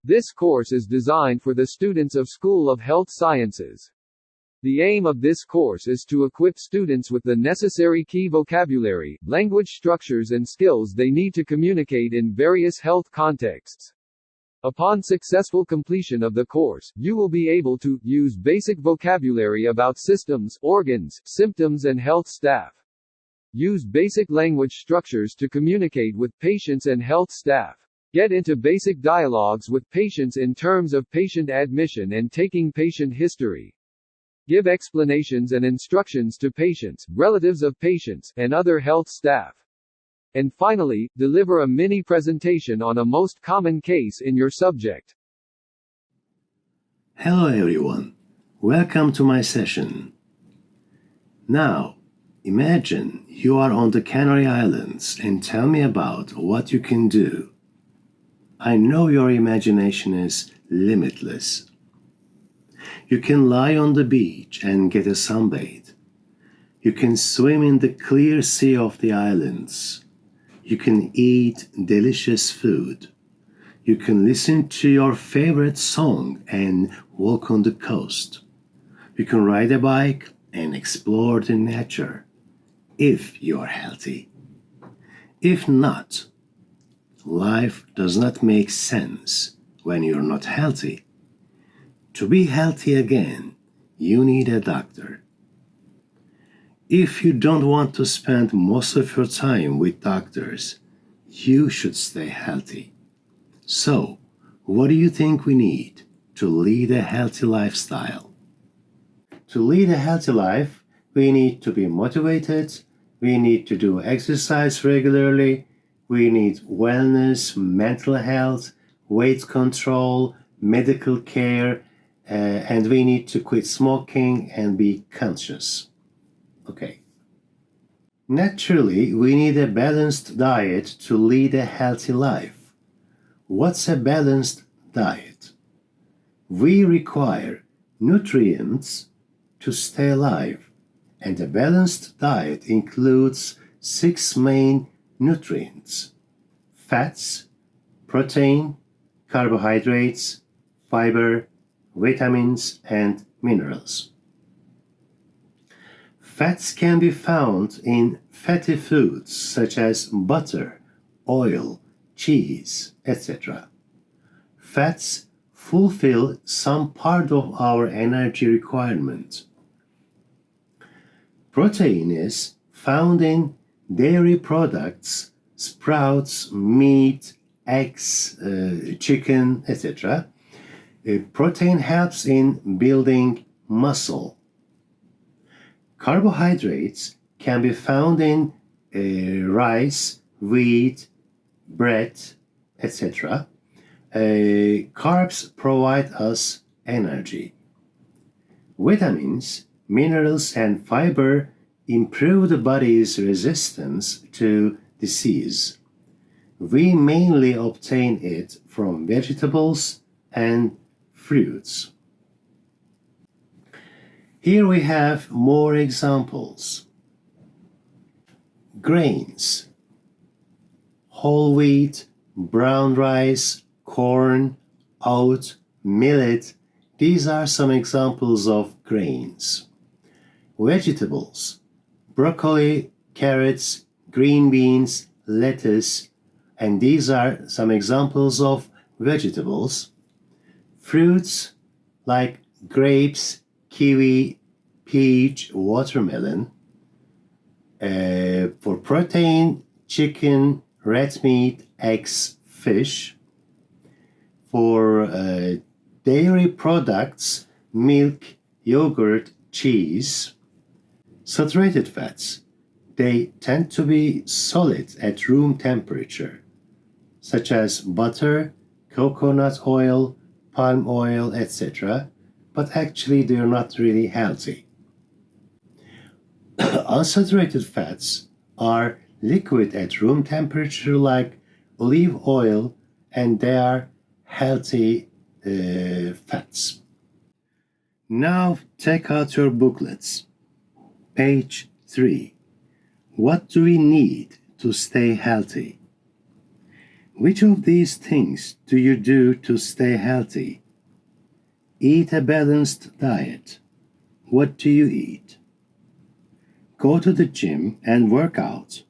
This course is designed for the students of School of Health Sciences. The aim of this course is to equip students with the necessary key vocabulary, language structures and skills they need to communicate in various health contexts. Upon successful completion of the course, you will be able to use basic vocabulary about systems, organs, symptoms and health staff. Use basic language structures to communicate with patients and health staff. Get into basic dialogues with patients in terms of patient admission and taking patient history. Give explanations and instructions to patients, relatives of patients, and other health staff. And finally, deliver a mini presentation on a most common case in your subject. Hello everyone, welcome to my session. Now, imagine you are on the Canary Islands and tell me about what you can do. I know your imagination is limitless. You can lie on the beach and get a sunbathe. You can swim in the clear sea of the islands. You can eat delicious food. You can listen to your favorite song and walk on the coast. You can ride a bike and explore the nature, if you are healthy. If not, life does not make sense when you're not healthy. To be healthy again, you need a doctor. If you don't want to spend most of your time with doctors, you should stay healthy. So, what do you think we need to lead a healthy lifestyle? To lead a healthy life, we need to be motivated, we need to do exercise regularly, we need wellness, mental health, weight control, medical care, and we need to quit smoking and be conscious. Okay. Naturally, we need a balanced diet to lead a healthy life. What's a balanced diet? We require nutrients to stay alive, and a balanced diet includes 6 main nutrients: fats, protein, carbohydrates, fiber, vitamins, and minerals. Fats can be found in fatty foods such as butter, oil, cheese, etc. Fats fulfill some part of our energy requirement. Protein is found in dairy products, sprouts, meat, eggs, chicken, etc. Protein helps in building muscle. Carbohydrates can be found in rice, wheat, bread, etc. Carbs provide us energy. Vitamins, minerals, and fiber improve the body's resistance to disease. We mainly obtain it from vegetables and fruits. Here we have more examples. Grains: whole wheat, brown rice, corn, oat, millet. These are some examples of grains. Vegetables: broccoli, carrots, green beans, lettuce, and these are some examples of vegetables. Fruits like grapes, kiwi, peach, watermelon. For protein, chicken, red meat, eggs, fish. For dairy products, milk, yogurt, cheese. Saturated fats. They tend to be solid at room temperature, such as butter, coconut oil, palm oil, etc., but actually they are not really healthy. Unsaturated fats are liquid at room temperature like olive oil, and they are healthy fats. Now take out your booklets. Page 3. What do we need to stay healthy? Which of these things do you do to stay healthy? Eat a balanced diet. What do you eat? Go to the gym and work out.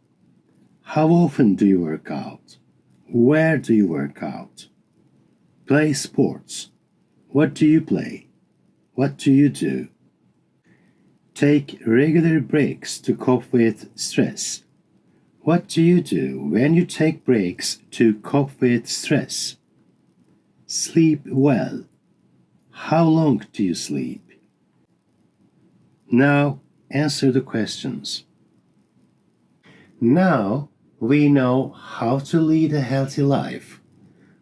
How often do you work out? Where do you work out? Play sports. What do you play? What do you do? Take regular breaks to cope with stress. What do you do when you take breaks to cope with stress? Sleep well. How long do you sleep? Now answer the questions. Now we know how to lead a healthy life.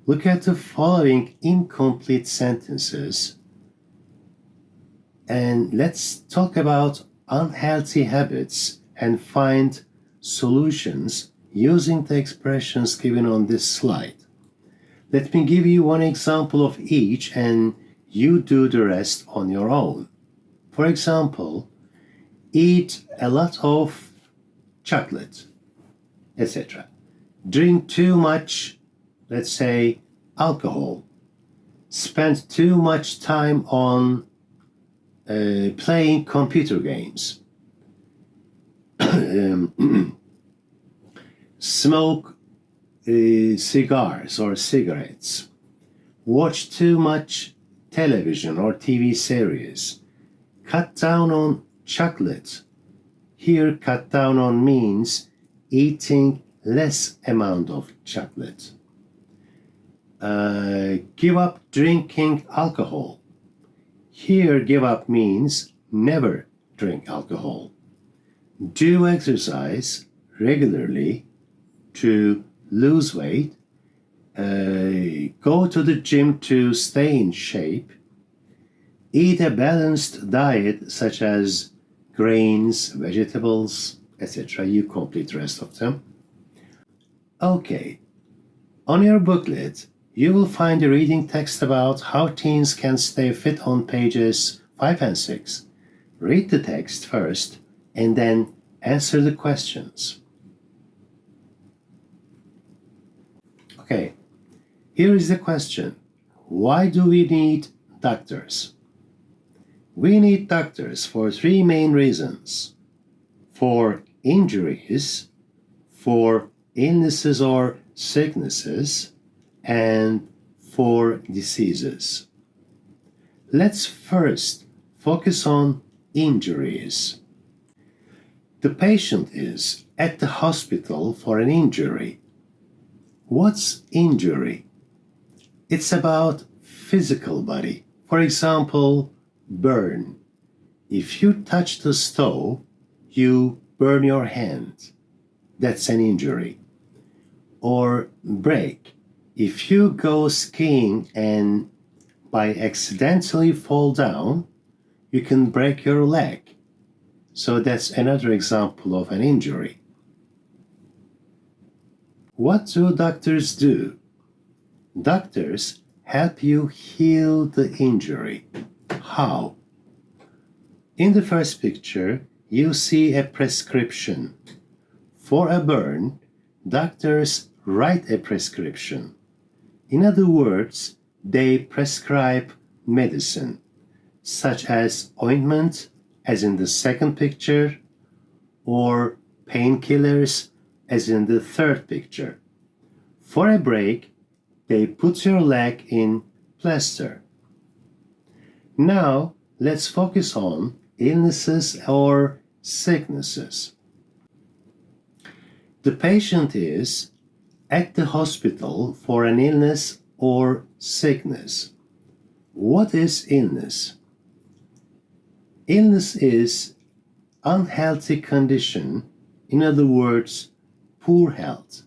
Look at the following incomplete sentences and let's talk about unhealthy habits and find solutions using the expressions given on this slide. Let me give you one example of each and you do the rest on your own. For example, eat a lot of chocolate, etc. Drink too much, let's say, alcohol. Spend too much time on playing computer games. Smoke cigars or cigarettes. Watch too much television or TV series. Cut down on chocolate. Here, cut down on means eating less amount of chocolate. Give up drinking alcohol. Here, give up means never drink alcohol. Do exercise regularly to lose weight. Go to the gym to stay in shape. Eat a balanced diet such as grains, vegetables, etc. You complete the rest of them. Okay. On your booklet, you will find a reading text about how teens can stay fit on pages 5 and 6. Read the text first and then answer the questions. Okay, here is the question. Why do we need doctors? We need doctors for 3 main reasons. For injuries, for illnesses or sicknesses, and for diseases. Let's first focus on injuries. The patient is at the hospital for an injury. What's injury? It's about physical body. For example, burn. If you touch the stove, you burn your hand. That's an injury. Or break. If you go skiing and by accidentally fall down, you can break your leg. So that's another example of an injury. What do doctors do? Doctors help you heal the injury. How? In the first picture, you see a prescription. For a burn, doctors write a prescription. In other words, they prescribe medicine, such as ointment, as in the second picture, or painkillers, as in the third picture. For a break, they put your leg in plaster. Now, let's focus on illnesses or sicknesses. The patient is at the hospital for an illness or sickness. What is illness? Illness is unhealthy condition, in other words, poor health.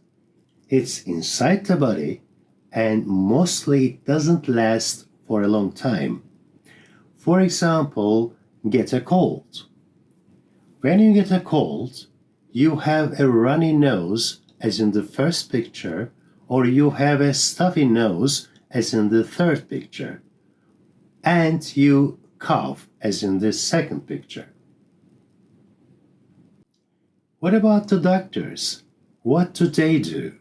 It's inside the body and mostly it doesn't last for a long time. For example, get a cold. When you get a cold, you have a runny nose, as in the first picture, or you have a stuffy nose, as in the third picture, and you cough, as in this second picture. What about the doctors? What do they do?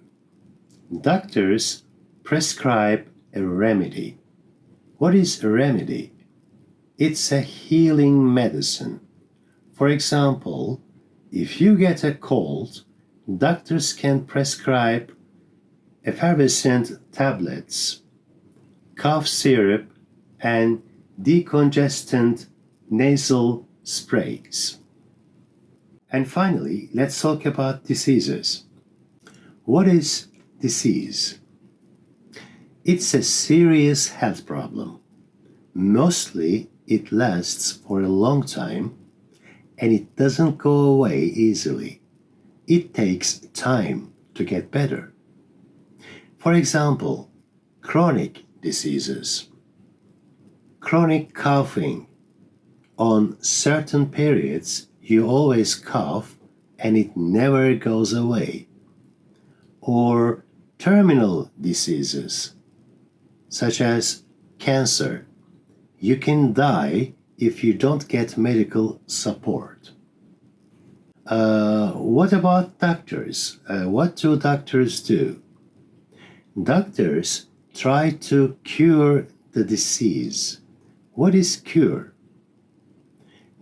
Doctors prescribe a remedy. What is a remedy? It's a healing medicine. For example, if you get a cold, doctors can prescribe effervescent tablets, cough syrup, and decongestant nasal sprays. And finally, let's talk about diseases. What is disease? It's a serious health problem. Mostly it lasts for a long time and it doesn't go away easily. It takes time to get better. For example, chronic diseases, chronic coughing. On certain periods, you always cough and it never goes away. Or terminal diseases, such as cancer. You can die if you don't get medical support. What about doctors? What do doctors do? Doctors try to cure the disease. What is cure?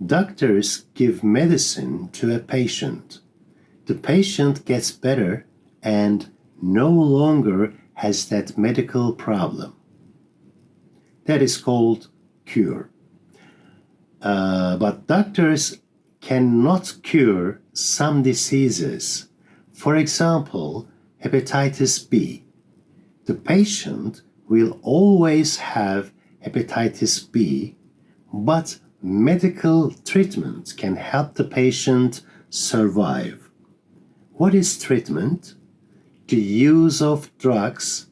Doctors give medicine to a patient. The patient gets better and no longer has that medical problem. That is called cure. But doctors cannot cure some diseases. For example, hepatitis B. The patient will always have hepatitis B, but medical treatment can help the patient survive. What is treatment? The use of drugs,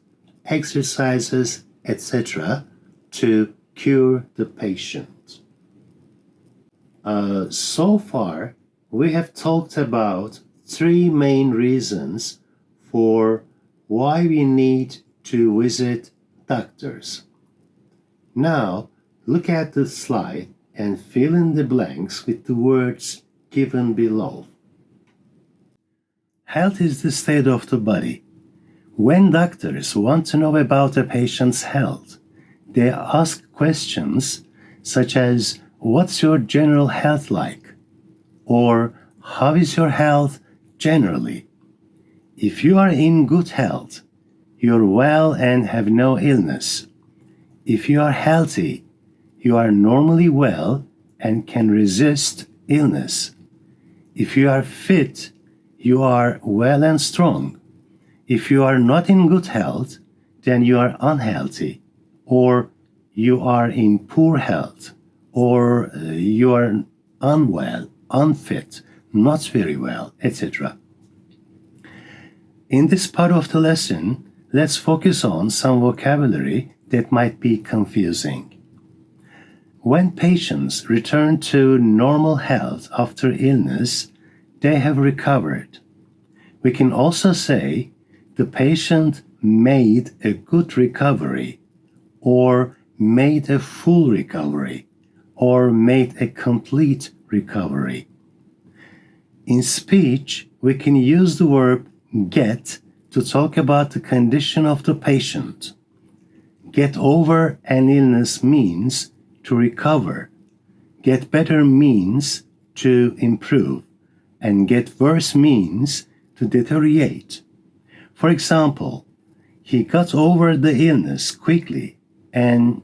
exercises, etc. to cure the patient. So far, we have talked about three main reasons for why we need to visit doctors. Now, look at the slide and fill in the blanks with the words given below. Health is the state of the body. When doctors want to know about a patient's health, they ask questions such as, "What's your general health like?" or "How is your health generally?" If you are in good health, you're well and have no illness. If you are healthy, you are normally well and can resist illness. If you are fit, you are well and strong. If you are not in good health, then you are unhealthy, or you are in poor health, or you are unwell, unfit, not very well, etc. In this part of the lesson, let's focus on some vocabulary that might be confusing. When patients return to normal health after illness, they have recovered. We can also say the patient made a good recovery, or made a full recovery, or made a complete recovery. In speech, we can use the verb get to talk about the condition of the patient. Get over an illness means to recover. Get better means to improve. And get worse means to deteriorate. For example, he got over the illness quickly and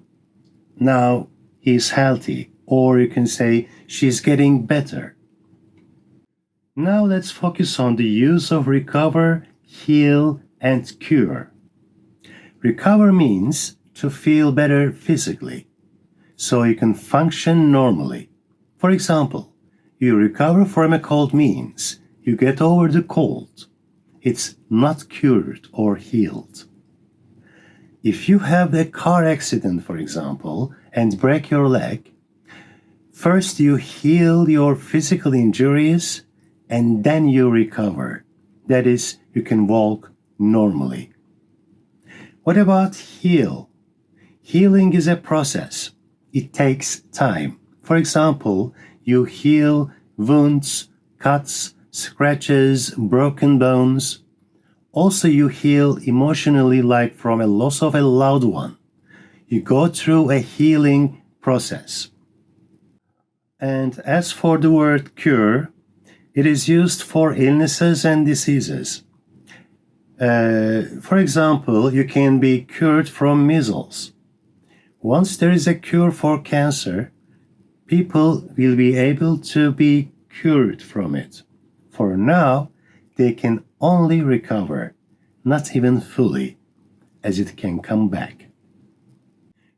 now he's healthy. Or you can say she's getting better. Now let's focus on the use of recover, heal, and cure. Recover means to feel better physically, so you can function normally. For example, you recover from a cold means you get over the cold. It's not cured or healed. If you have a car accident, for example, and break your leg, first you heal your physical injuries and then you recover. That is, you can walk normally. What about heal? Healing is a process. it takes time. For example, you heal wounds, cuts, scratches, broken bones. Also, you heal emotionally, like from a loss of a loved one. You go through a healing process. And as for the word cure, it is used for illnesses and diseases. For example, you can be cured from measles. Once there is a cure for cancer, people will be able to be cured from it. For now, they can only recover, not even fully, as it can come back.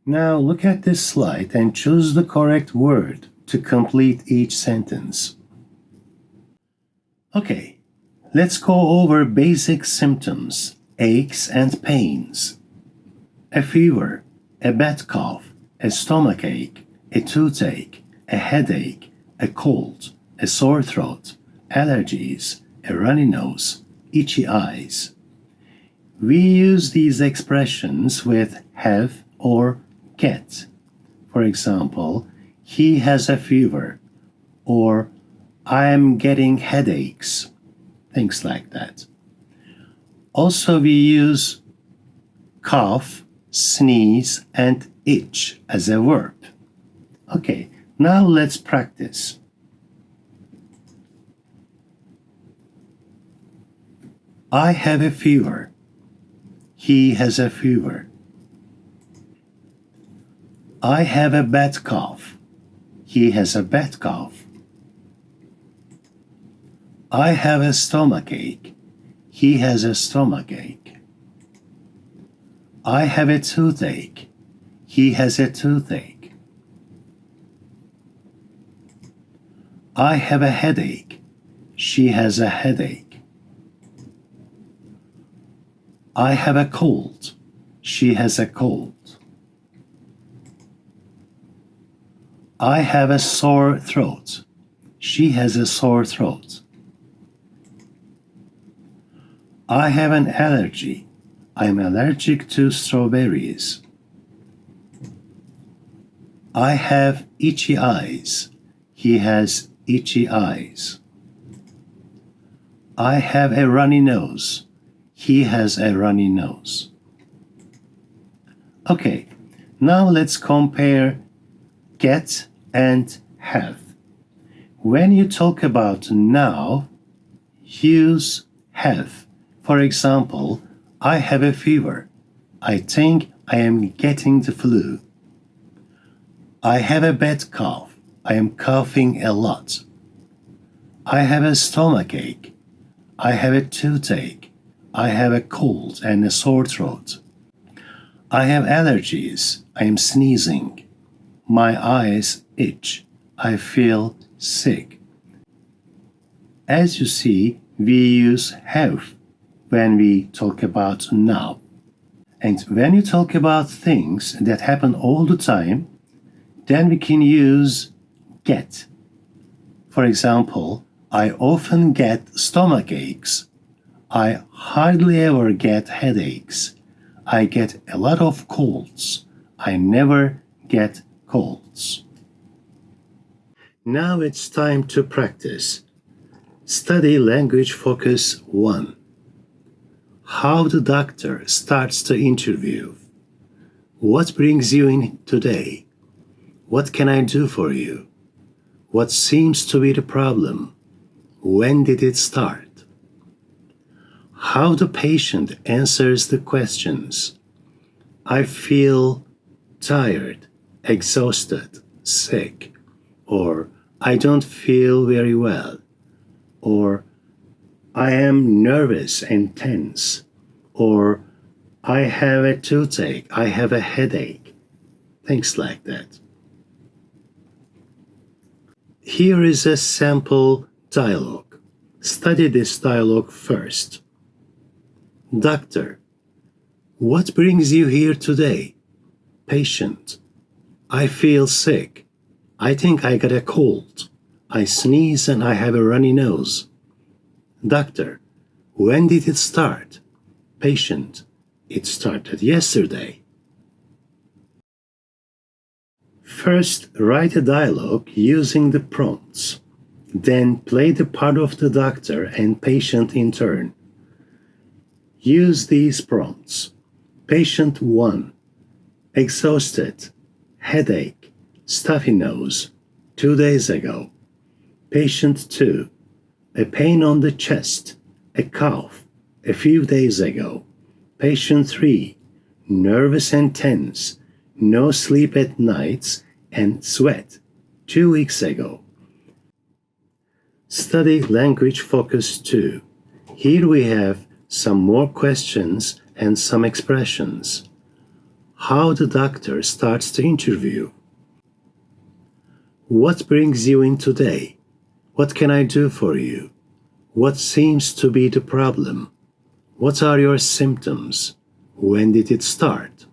Now look at this slide and choose the correct word to complete each sentence. Okay, let's go over basic symptoms, aches and pains. A fever, a bad cough, a stomachache, a toothache, a headache, a cold, a sore throat, allergies, a runny nose, itchy eyes. We use these expressions with have or get. For example, he has a fever, or I am getting headaches, things like that. Also, we use cough, sneeze, and itch as a verb. Okay, now let's practice. I have a fever. He has a fever. I have a bad cough. He has a bad cough. I have a stomachache. He has a stomachache. I have a toothache. He has a toothache. I have a headache. She has a headache. I have a cold. She has a cold. I have a sore throat. She has a sore throat. I have an allergy. I'm allergic to strawberries. I have itchy eyes. He has itchy eyes. I have a runny nose. He has a runny nose. Okay, now let's compare get and have. When you talk about now, use have. For example, I have a fever. I think I am getting the flu. I have a bad cough. I am coughing a lot. I have a stomachache. I have a toothache. I have a cold and a sore throat. I have allergies. I am sneezing. My eyes itch. I feel sick. As you see, we use have when we talk about now. And when you talk about things that happen all the time, then we can use get. For example, I often get stomach aches. I hardly ever get headaches. I get a lot of colds. I never get colds. Now it's time to practice. Study language focus 1. How the doctor starts the interview. What brings you in today? What can I do for you? What seems to be the problem? When did it start? How the patient answers the questions. I feel tired, exhausted, sick, or I don't feel very well, or I am nervous and tense, or I have a toothache, I have a headache, things like that. Here is a sample dialogue. Study this dialogue first. Doctor, what brings you here today? Patient, I feel sick. I think I got a cold. I sneeze and I have a runny nose. Doctor, when did it start? Patient, it started yesterday. First, write a dialogue using the prompts. Then play the part of the doctor and patient in turn. Use these prompts. Patient 1. Exhausted. Headache. Stuffy nose. 2 days ago. Patient 2. A pain on the chest. A cough. A few days ago. Patient 3. Nervous and tense. No sleep at nights and sweat. 2 weeks ago. Study Language Focus 2. Here we have some more questions and some expressions. How the doctor starts the interview. What brings you in today? What can I do for you? What seems to be the problem? What are your symptoms? When did it start?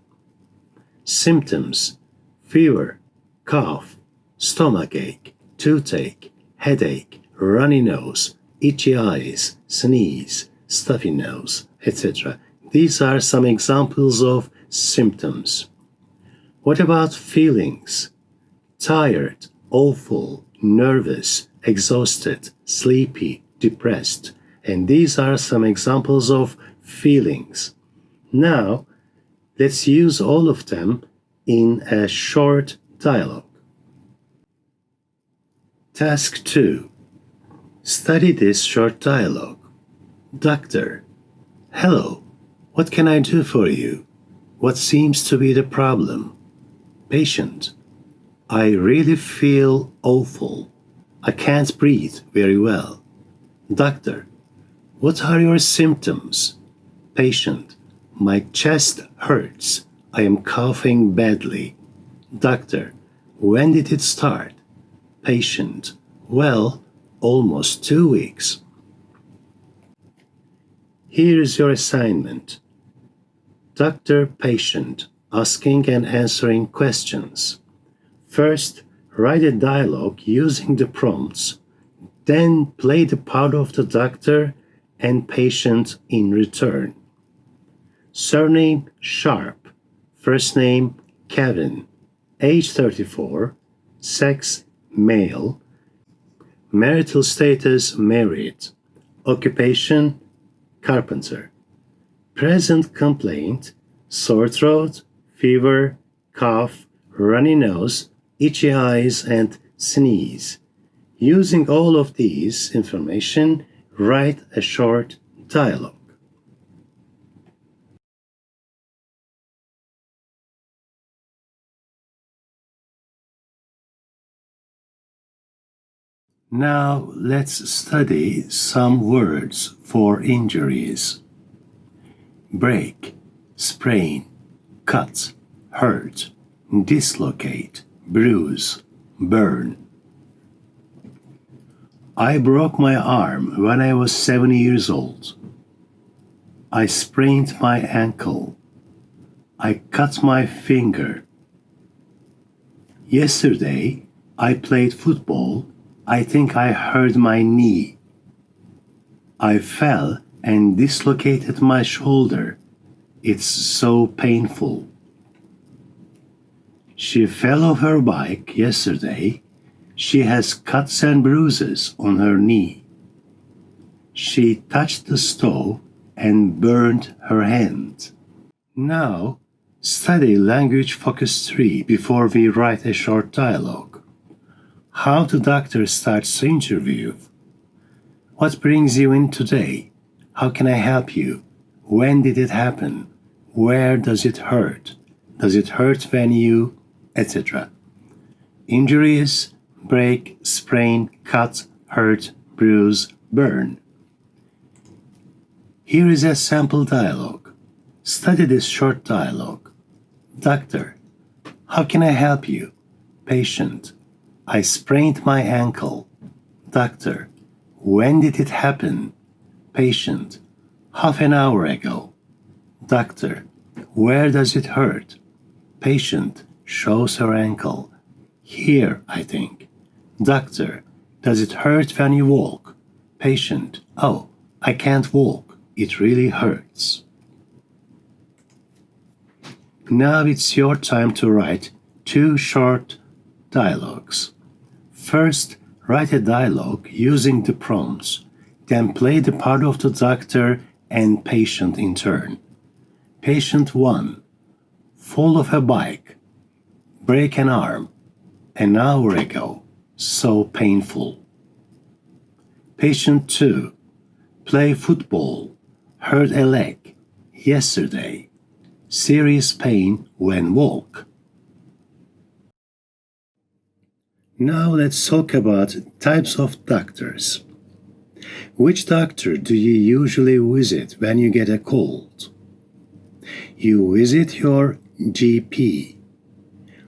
Symptoms: fever, cough, stomachache, toothache, headache, runny nose, itchy eyes, sneeze, stuffy nose, etc. These are some examples of symptoms. What about feelings? Tired, awful, nervous, exhausted, sleepy, depressed. And these are some examples of feelings. Now, let's use all of them in a short dialogue. Task 2. Study this short dialogue. Doctor: hello, what can I do for you? What seems to be the problem? Patient: I really feel awful. I can't breathe very well. Doctor: what are your symptoms? Patient: my chest hurts. I am coughing badly. Doctor: when did it start? Patient: well, almost 2 weeks. Here is your assignment. Doctor, patient, asking and answering questions. First, write a dialogue using the prompts, then play the part of the doctor and patient in return. Surname: Sharp. First name: Kevin. Age 34. Sex: male. Marital status: married. Occupation: carpenter. Present complaint: sore throat, fever, cough, runny nose, itchy eyes, and sneeze. Using all of these information, write a short dialogue. Now let's study some words for injuries. Break, sprain, cut, hurt, dislocate, bruise, burn. I broke my arm when I was 7 years old. I sprained my ankle. I cut my finger. Yesterday, I played football. I think I hurt my knee. I fell and dislocated my shoulder. It's so painful. She fell off her bike yesterday. She has cuts and bruises on her knee. She touched the stove and burned her hand. Now, study Language Focus 3 before we write a short dialogue. How the doctor starts the interview. What brings you in today? How can I help you? When did it happen? Where does it hurt? Does it hurt when you, etc. Injuries: break, sprain, cut, hurt, bruise, burn. Here is a sample dialogue. Study this short dialogue. Doctor: how can I help you? Patient: I sprained my ankle. Doctor: when did it happen? Patient: half an hour ago. Doctor: where does it hurt? Patient shows her ankle. Here, I think. Doctor: does it hurt when you walk? Patient: oh, I can't walk. It really hurts. Now it's your time to write 2 short Dialogues. First, write a dialogue using the prompts, then play the part of the doctor and patient in turn. Patient 1. Fall off a bike. Break an arm. An hour ago. So painful. Patient 2. Play football. Hurt a leg. Yesterday. Serious pain when walk. Now let's talk about types of doctors. Which doctor do you usually visit when you get a cold? You visit your GP.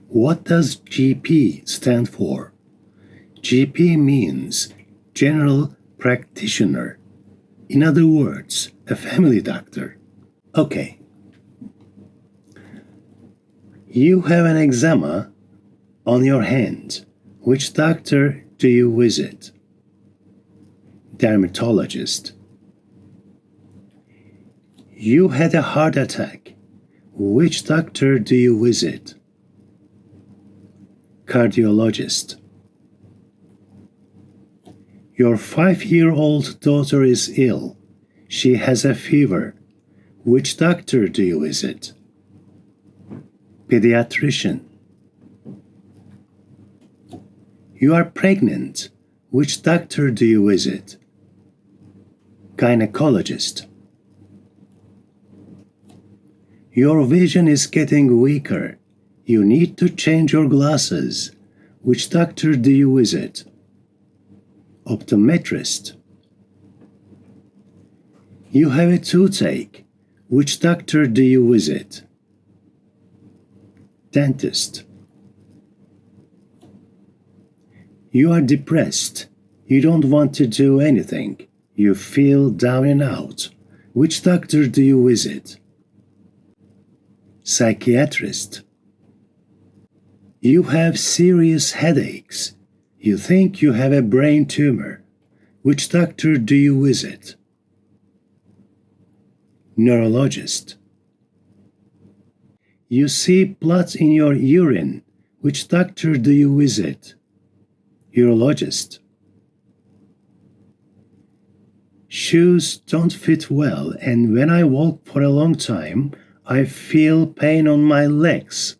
What does GP stand for? GP means General Practitioner. In other words, a family doctor. Okay. You have an eczema on your hand. Which doctor do you visit? Dermatologist. You had a heart attack. Which doctor do you visit? Cardiologist. Your 5-year-old daughter is ill. She has a fever. Which doctor do you visit? Pediatrician. You are pregnant. Which doctor do you visit? Gynecologist. Your vision is getting weaker. You need to change your glasses. Which doctor do you visit? Optometrist. You have a toothache. Which doctor do you visit? Dentist. You are depressed. You don't want to do anything. You feel down and out. Which doctor do you visit? Psychiatrist. You have serious headaches. You think you have a brain tumor. Which doctor do you visit? Neurologist. You see blood in your urine. Which doctor do you visit? Urologist. Shoes don't fit well, and when I walk for a long time, I feel pain on my legs.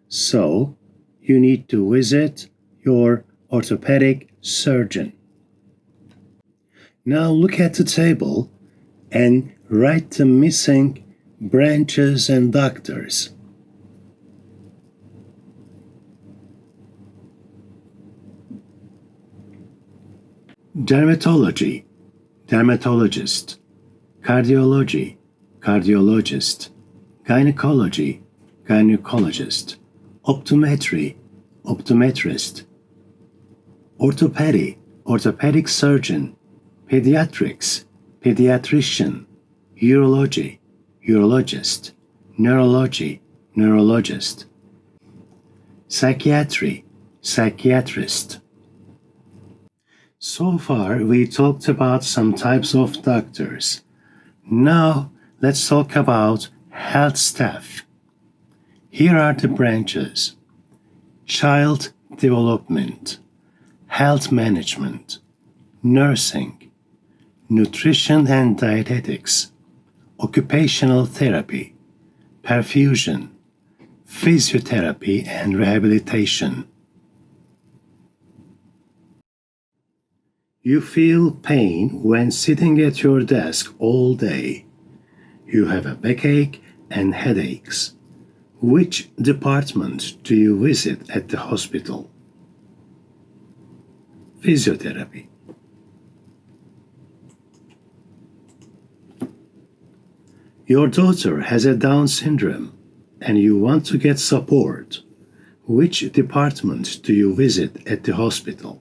So, you need to visit your orthopedic surgeon. Now look at the table and write the missing branches and doctors. Dermatology, dermatologist. Cardiology, cardiologist. Gynecology, gynecologist. Optometry, optometrist. Orthopedy, orthopedic surgeon. Pediatrics, pediatrician. Urology, urologist. Neurology, neurologist. Psychiatry, psychiatrist. So far, we talked about some types of doctors. Now, let's talk about health staff. Here are the branches: child development, health management, nursing, nutrition and dietetics, occupational therapy, perfusion, physiotherapy and rehabilitation. You feel pain when sitting at your desk all day. You have a backache and headaches. Which department do you visit at the hospital? Physiotherapy. Your daughter has a Down syndrome and you want to get support. Which department do you visit at the hospital?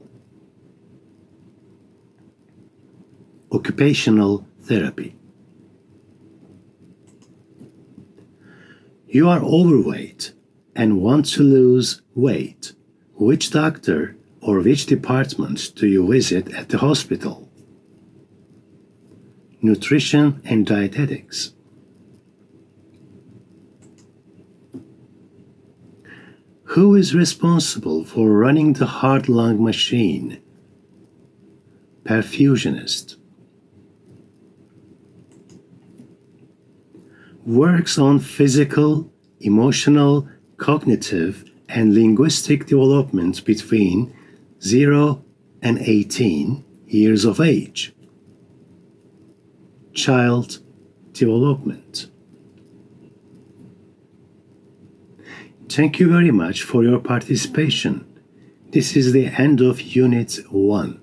Occupational therapy. You are overweight and want to lose weight. Which doctor or which department do you visit at the hospital? Nutrition and dietetics. Who is responsible for running the heart lung machine? Perfusionist. Works on physical, emotional, cognitive, and linguistic development between 0 and 18 years of age. Child development. Thank you very much for your participation. This is the end of Unit 1.